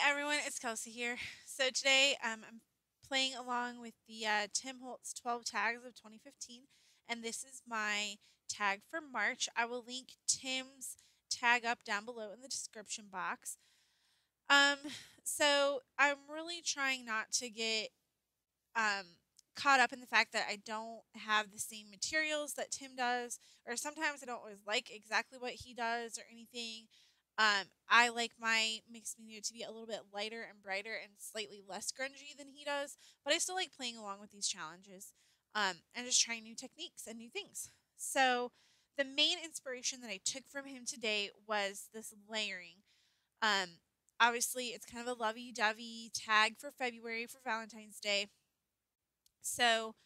Everyone, it's Kelsey here. So today I'm playing along with the Tim Holtz 12 tags of 2015, and this is my tag for March. I will link Tim's tag up down below in the description box. Um, so I'm really trying not to get um, caught up in the fact that I don't have the same materials that Tim does, or sometimes I don't always like exactly what he does or anything. I like my mixed media to be a little bit lighter and brighter and slightly less grungy than he does, but I still like playing along with these challenges and just trying new techniques and new things. So, the main inspiration that I took from him today was this layering. Um, Obviously, it's kind of a lovey dovey tag for February for Valentine's Day. So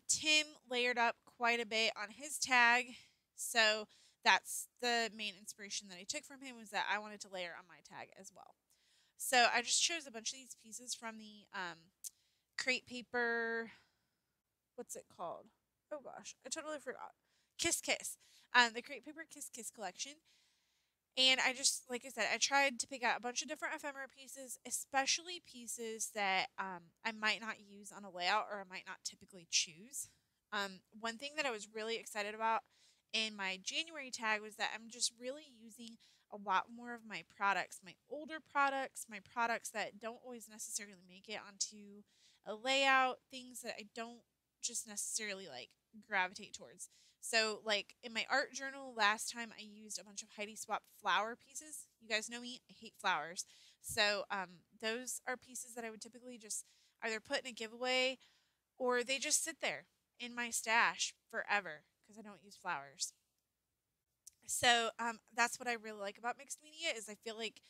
Tim layered up quite a bit on his tag. So that's the main inspiration that I took from him was that I wanted to layer on my tag as well. So I just chose a bunch of these pieces from the crate paper. What's it called? Oh gosh, I totally forgot. Kiss Kiss. The crate paper Kiss Kiss collection. And I just, like I said, I tried to pick out a bunch of different ephemera pieces, especially pieces that I might not use on a layout or I might not typically choose. One thing that I was really excited about in my January tag was that I'm just really using a lot more of my products, my older products, my products that don't always necessarily make it onto a layout, things that I don't just necessarily like gravitate towards. So, like in my art journal last time, I used a bunch of Heidi Swap flower pieces. You guys know me, I hate flowers. So, those are pieces that I would typically just either put in a giveaway or they just sit there in my stash forever because I don't use flowers. So, that's what I really like about mixed media is I feel like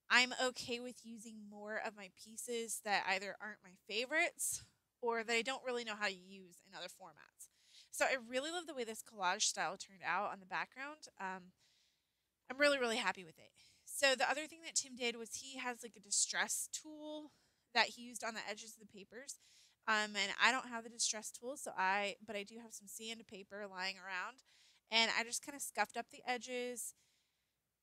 I'm okay with using more of my pieces that either aren't my favorites or that I don't really know how to use in other formats. So I really love the way this collage style turned out on the background. I'm really, really happy with it. So the other thing that Tim did was he has like a distress tool that he used on the edges of the papers. And I don't have the distress tool, but I do have some sandpaper lying around. And I just kind of scuffed up the edges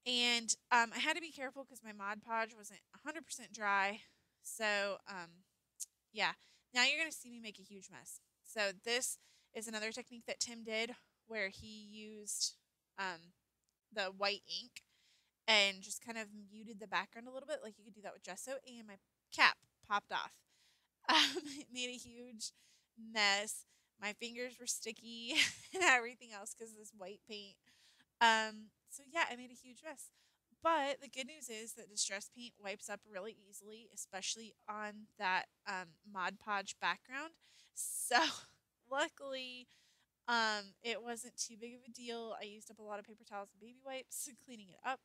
and I had to be careful because my Mod Podge wasn't 100% dry. So, yeah, now you're going to see me make a huge mess. So, this is another technique that Tim did where he used um, the white ink and just kind of muted the background a little bit, like you could do that with gesso, and my cap popped off. It made a huge mess. My fingers were sticky and everything else because of this white paint. So yeah, I made a huge mess. But the good news is that distress paint wipes up really easily, especially on that Mod Podge background. So luckily, it wasn't too big of a deal. I used up a lot of paper towels and baby wipes cleaning it up,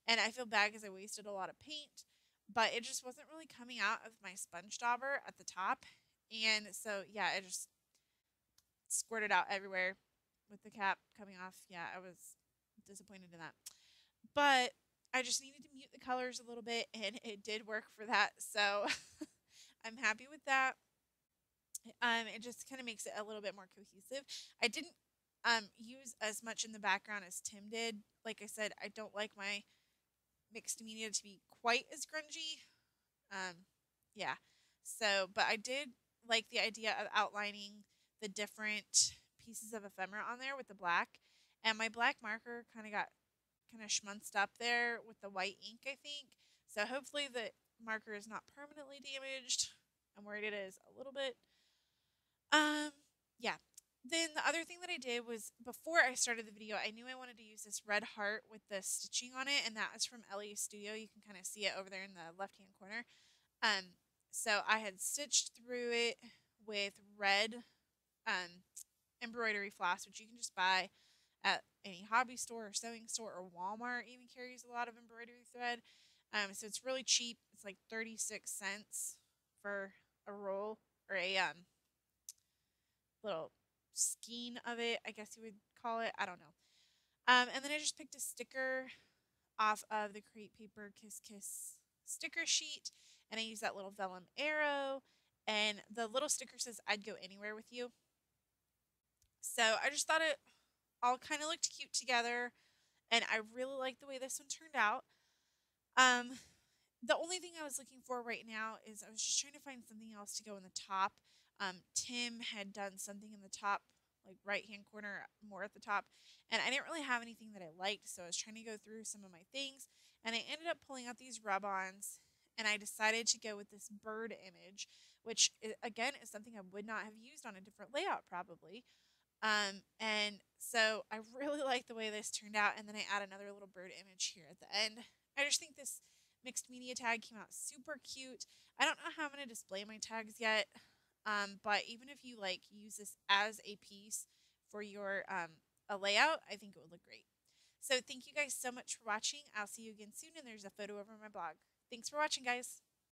and I feel bad because I wasted a lot of paint. But it just wasn't really coming out of my sponge dauber at the top, and so yeah, it just squirted out everywhere with the cap coming off. Yeah, I was disappointed in that. But I just needed to mute the colors a little bit and it did work for that. So I'm happy with that. It just kind of makes it a little bit more cohesive. I didn't use as much in the background as Tim did. Like I said, I don't like my mixed media to be quite as grungy. Um, yeah. So, but I did like the idea of outlining the different pieces of ephemera on there with the black. And my black marker kind of schmunced up there with the white ink, I think. So hopefully the marker is not permanently damaged. I'm worried it is a little bit. Um, yeah. Then the other thing that I did was before I started the video, I knew I wanted to use this red heart with the stitching on it, and that is from Ellie Studio. You can kind of see it over there in the left-hand corner. So I had stitched through it with red um, embroidery floss, which you can just buy at any hobby store or sewing store or Walmart even carries a lot of embroidery thread. So it's really cheap. It's like 36 cents for a roll or a little skein of it, I guess you would call it. I don't know. And then I just picked a sticker off of the Crate Paper Kiss Kiss sticker sheet, and I used that little vellum arrow. And the little sticker says, "I'd go anywhere with you." So I just thought it all kind of looked cute together, and I really like the way this one turned out. Um, The only thing I was looking for right now is I was just trying to find something else to go in the top. Tim had done something in the top, like right hand corner, more at the top, and I didn't really have anything that I liked, so I was trying to go through some of my things, and I ended up pulling out these rub-ons, and I decided to go with this bird image, which again is something I would not have used on a different layout probably. And so I really like the way this turned out, and then I add another little bird image here at the end. I just think this mixed media tag came out super cute. I don't know how I'm going to display my tags yet, but even if you like use this as a piece for your a layout, I think it would look great. So thank you guys so much for watching. I'll see you again soon, and there's a photo over my blog. Thanks for watching, guys.